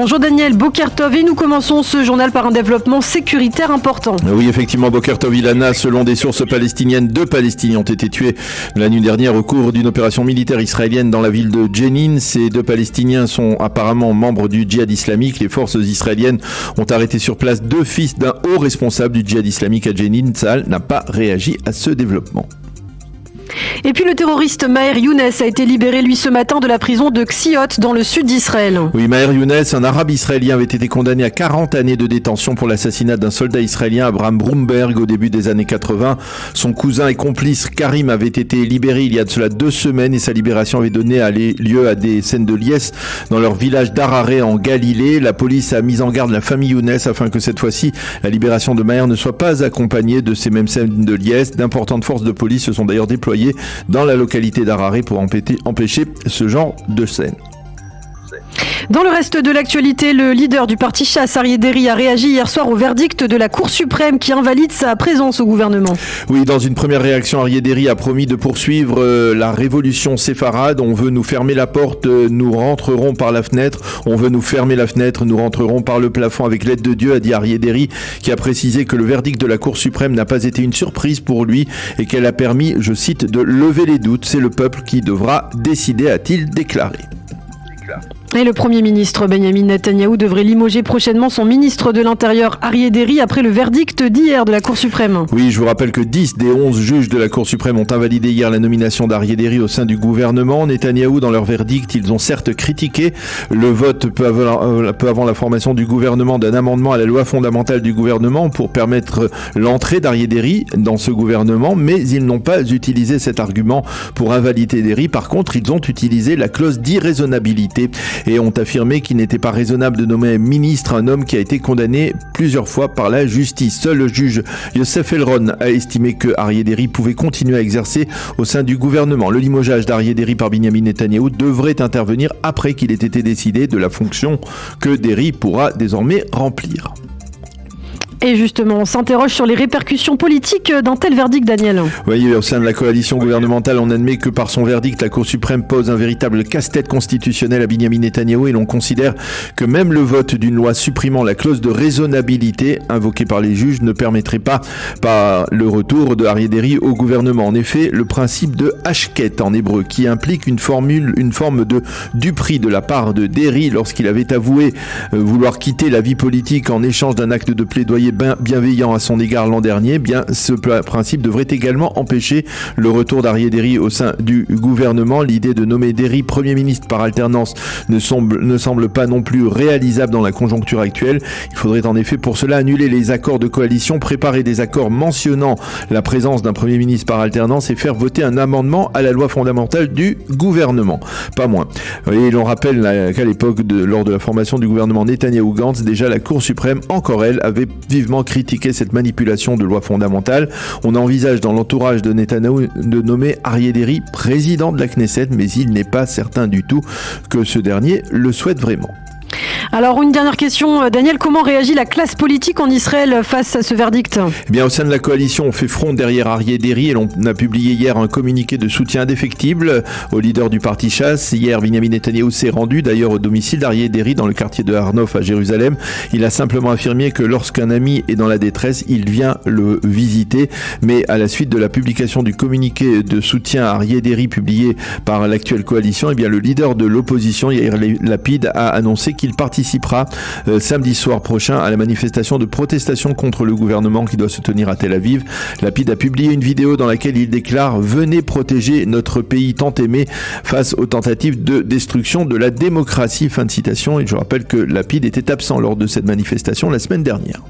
Bonjour Daniel, Boker Tov, et nous commençons ce journal par un développement sécuritaire important. Oui, effectivement, Boker Tov Ilana, selon des sources palestiniennes, 2 Palestiniens ont été tués la nuit dernière au cours d'une opération militaire israélienne dans la ville de Jenin. Ces 2 Palestiniens sont apparemment membres du djihad islamique. Les forces israéliennes ont arrêté sur place 2 fils d'un haut responsable du djihad islamique à Jenin. Tsahal n'a pas réagi à ce développement. Et puis le terroriste Maher Younes a été libéré lui ce matin de la prison de Ksiot dans le sud d'Israël. Oui, Maher Younes, un arabe israélien, avait été condamné à 40 années de détention pour l'assassinat d'un soldat israélien, Abraham Brumberg, au début des années 80. Son cousin et complice Karim avait été libéré il y a de cela 2 semaines et sa libération avait donné lieu à des scènes de liesse dans leur village d'Harare en Galilée. La police a mis en garde la famille Younes afin que cette fois-ci la libération de Maher ne soit pas accompagnée de ces mêmes scènes de liesse. D'importantes forces de police se sont d'ailleurs déployées dans la localité d'Harare pour empêcher ce genre de scène. Dans le reste de l'actualité, le leader du parti Chasse, Aryeh Deri, a réagi hier soir au verdict de la Cour suprême qui invalide sa présence au gouvernement. Oui, dans une première réaction, Aryeh Deri a promis de poursuivre la révolution séfarade. On veut nous fermer la porte, nous rentrerons par la fenêtre. On veut nous fermer la fenêtre, nous rentrerons par le plafond avec l'aide de Dieu, a dit Aryeh Deri, qui a précisé que le verdict de la Cour suprême n'a pas été une surprise pour lui et qu'elle a permis, je cite, de lever les doutes. C'est le peuple qui devra décider, a-t-il déclaré. Et le Premier ministre Benjamin Netanyahou devrait limoger prochainement son ministre de l'Intérieur Aryeh Deri après le verdict d'hier de la Cour suprême. Oui, je vous rappelle que 10 des 11 juges de la Cour suprême ont invalidé hier la nomination d'Aryeh Deri au sein du gouvernement. Netanyahou, dans leur verdict, ils ont certes critiqué le vote peu avant la formation du gouvernement d'un amendement à la loi fondamentale du gouvernement pour permettre l'entrée d'Aryeh Deri dans ce gouvernement, mais ils n'ont pas utilisé cet argument pour invalider Deri. Par contre, ils ont utilisé la clause d'irraisonnabilité et ont affirmé qu'il n'était pas raisonnable de nommer ministre un homme qui a été condamné plusieurs fois par la justice. Seul le juge Yosef Elron a estimé que Aryeh Deri pouvait continuer à exercer au sein du gouvernement. Le limogeage d'Aryeh Deri par Benjamin Netanyahou devrait intervenir après qu'il ait été décidé de la fonction que Deri pourra désormais remplir. Et justement, on s'interroge sur les répercussions politiques d'un tel verdict, Daniel. Oui, au sein de la coalition gouvernementale, on admet que par son verdict, la Cour suprême pose un véritable casse-tête constitutionnel à Benjamin Netanyahou et l'on considère que même le vote d'une loi supprimant la clause de raisonnabilité invoquée par les juges ne permettrait pas le retour de Aryeh Deri au gouvernement. En effet, le principe de hashket en hébreu, qui implique une forme de duperie de la part de Deri lorsqu'il avait avoué vouloir quitter la vie politique en échange d'un acte de plaidoyer bienveillant à son égard l'an dernier, bien ce principe devrait également empêcher le retour d'Aryeh Deri au sein du gouvernement. L'idée de nommer Deri Premier ministre par alternance ne semble pas non plus réalisable dans la conjoncture actuelle. Il faudrait en effet pour cela annuler les accords de coalition, préparer des accords mentionnant la présence d'un Premier ministre par alternance et faire voter un amendement à la loi fondamentale du gouvernement. Pas moins. Et l'on rappelle qu'à l'époque, lors de la formation du gouvernement Netanyahou-Gantz, déjà la Cour suprême, encore elle, avait vivement critiqué cette manipulation de loi fondamentale. On envisage dans l'entourage de Netanyahou de nommer Aryeh Deri président de la Knesset, mais il n'est pas certain du tout que ce dernier le souhaite vraiment. Alors une dernière question, Daniel, comment réagit la classe politique en Israël face à ce verdict ? Eh bien, au sein de la coalition, on fait front derrière Aryeh Deri et l'on a publié hier un communiqué de soutien indéfectible au leader du parti Chasse. Hier, Benjamin Netanyahou s'est rendu d'ailleurs au domicile d'Aryeh Deri dans le quartier de Har Nof à Jérusalem. Il a simplement affirmé que lorsqu'un ami est dans la détresse, il vient le visiter. Mais à la suite de la publication du communiqué de soutien à Aryeh Deri publié par l'actuelle coalition, eh bien, le leader de l'opposition, Yair Lapid, a annoncé qu'il participera samedi soir prochain à la manifestation de protestation contre le gouvernement qui doit se tenir à Tel Aviv. Lapid a publié une vidéo dans laquelle il déclare « Venez protéger notre pays tant aimé face aux tentatives de destruction de la démocratie ». Fin de citation. Et je rappelle que Lapid était absent lors de cette manifestation la semaine dernière.